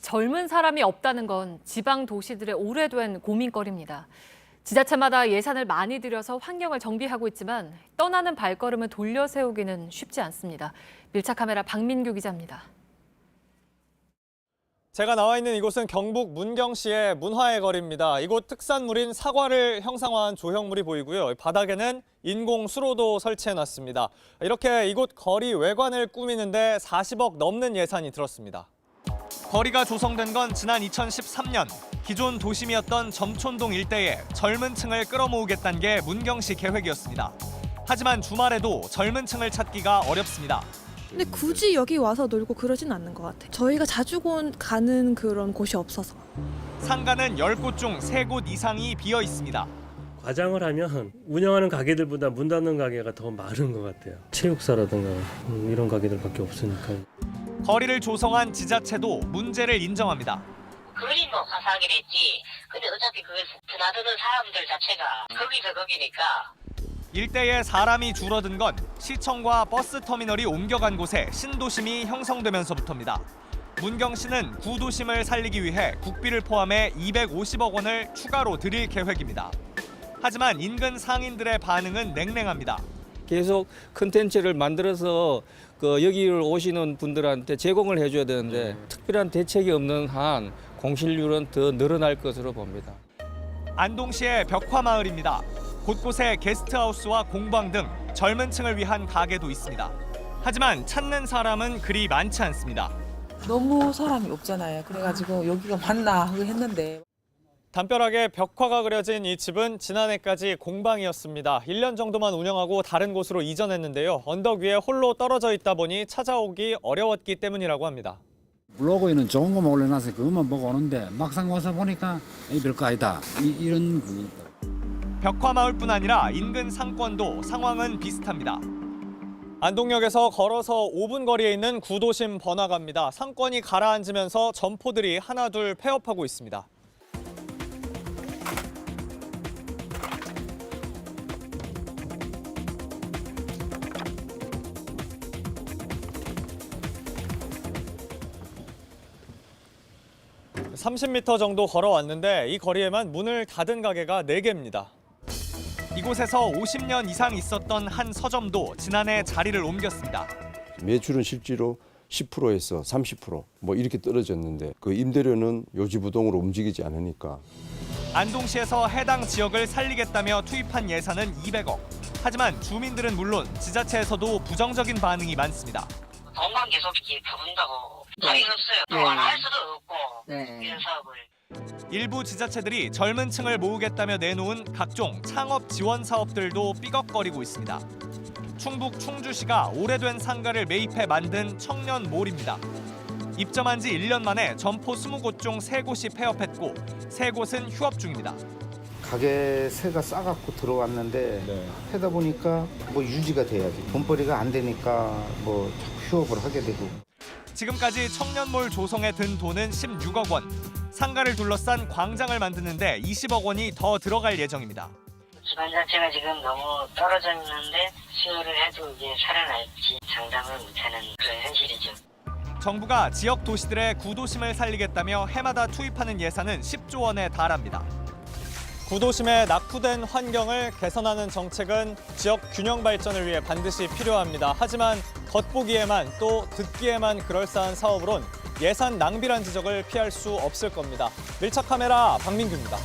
젊은 사람이 없다는 건 지방 도시들의 오래된 고민거리입니다. 지자체마다 예산을 많이 들여서 환경을 정비하고 있지만 떠나는 발걸음을 돌려 세우기는 쉽지 않습니다. 밀착 카메라 박민규 기자입니다. 제가 나와 있는 이곳은 경북 문경시의 문화의 거리입니다. 이곳 특산물인 사과를 형상화한 조형물이 보이고요. 바닥에는 인공 수로도 설치해놨습니다. 이렇게 이곳 거리 외관을 꾸미는데 40억 넘는 예산이 들었습니다. 거리가 조성된 건 지난 2013년. 기존 도심이었던 점촌동 일대에 젊은 층을 끌어모으겠다는 게 문경시 계획이었습니다. 하지만 주말에도 젊은 층을 찾기가 어렵습니다. 근데 굳이 여기 와서 놀고 그러진 않는 것 같아요. 저희가 자주 가는 그런 곳이 없어서. 상가는 10곳 중 3곳 이상이 비어 있습니다. 과장을 하면 운영하는 가게들보다 문 닫는 가게가 더 많은 것 같아요. 체육사라든가 이런 가게들밖에 없으니까. 거리를 조성한 지자체도 문제를 인정합니다. 그림 뭐 화사하긴 했지. 근데 어차피 그걸 드나드는 사람들 자체가 거기서 거기니까. 일대에 사람이 줄어든 건 시청과 버스 터미널이 옮겨간 곳에 신도심이 형성되면서부터입니다. 문경시는 구도심을 살리기 위해 국비를 포함해 250억 원을 추가로 들일 계획입니다. 하지만 인근 상인들의 반응은 냉랭합니다. 계속 컨텐츠를 만들어서 여기를 오시는 분들한테 제공을 해줘야 되는데 특별한 대책이 없는 한 공실률은 더 늘어날 것으로 봅니다. 안동시의 벽화마을입니다. 곳곳에 게스트하우스와 공방 등 젊은 층을 위한 가게도 있습니다. 하지만 찾는 사람은 그리 많지 않습니다. 너무 사람이 없잖아요. 그래가지고 여기가 맞나 하고 했는데. 담벼락에 벽화가 그려진 이 집은 지난해까지 공방이었습니다. 1년 정도만 운영하고 다른 곳으로 이전했는데요. 언덕 위에 홀로 떨어져 있다 보니 찾아오기 어려웠기 때문이라고 합니다. 블로그에는 좋은 것만 올려놔서 그것만 보고 오는데 막상 와서 보니까 별거 아니다. 이런 분위기다. 벽화마을뿐 아니라 인근 상권도 상황은 비슷합니다. 안동역에서 걸어서 5분 거리에 있는 구도심 번화가입니다. 상권이 가라앉으면서 점포들이 하나둘 폐업하고 있습니다. (30m) 정도 걸어왔는데 이 거리에만 문을 닫은 가게가 4개입니다. 이곳에서 50년 이상 있었던 한 서점도 지난해 자리를 옮겼습니다. 매출은 실제로 10%에서 30% 뭐 이렇게 떨어졌는데 그 임대료는 요지부동으로 움직이지 않으니까. 안동시에서 해당 지역을 살리겠다며 투입한 예산은 200억. 하지만 주민들은 물론 지자체에서도 부정적인 반응이 많습니다. 돈만 계속 가본다고 답이 없어요. 또 안 할 수도 없고 이런 사업을. 일부 지자체들이 젊은 층을 모으겠다며 내놓은 각종 창업 지원 사업들도 삐걱거리고 있습니다. 충북 충주시가 오래된 상가를 매입해 만든 청년몰입니다. 입점한 지 1년 만에 점포 20곳 중 3곳이 폐업했고 3곳은 휴업 중입니다. 가게 세가 싸갖고 들어왔는데 하다 보니까 뭐 유지가 돼야지. 돈벌이가 안 되니까 뭐 자꾸 휴업을 하게 되고. 지금까지 청년몰 조성에 든 돈은 16억 원. 상가를 둘러싼 광장을 만드는데 20억 원이 더 들어갈 예정입니다. 기반 자체가 지금 너무 떨어져 있는데 수요를 해도 이제 살아날지 장담을 못하는 그런 현실이죠. 정부가 지역 도시들의 구도심을 살리겠다며 해마다 투입하는 예산은 10조 원에 달합니다. 구도심의 낙후된 환경을 개선하는 정책은 지역 균형 발전을 위해 반드시 필요합니다. 하지만 겉보기에만 또 듣기에만 그럴싸한 사업으론 예산 낭비란 지적을 피할 수 없을 겁니다. 밀착 카메라 박민규입니다.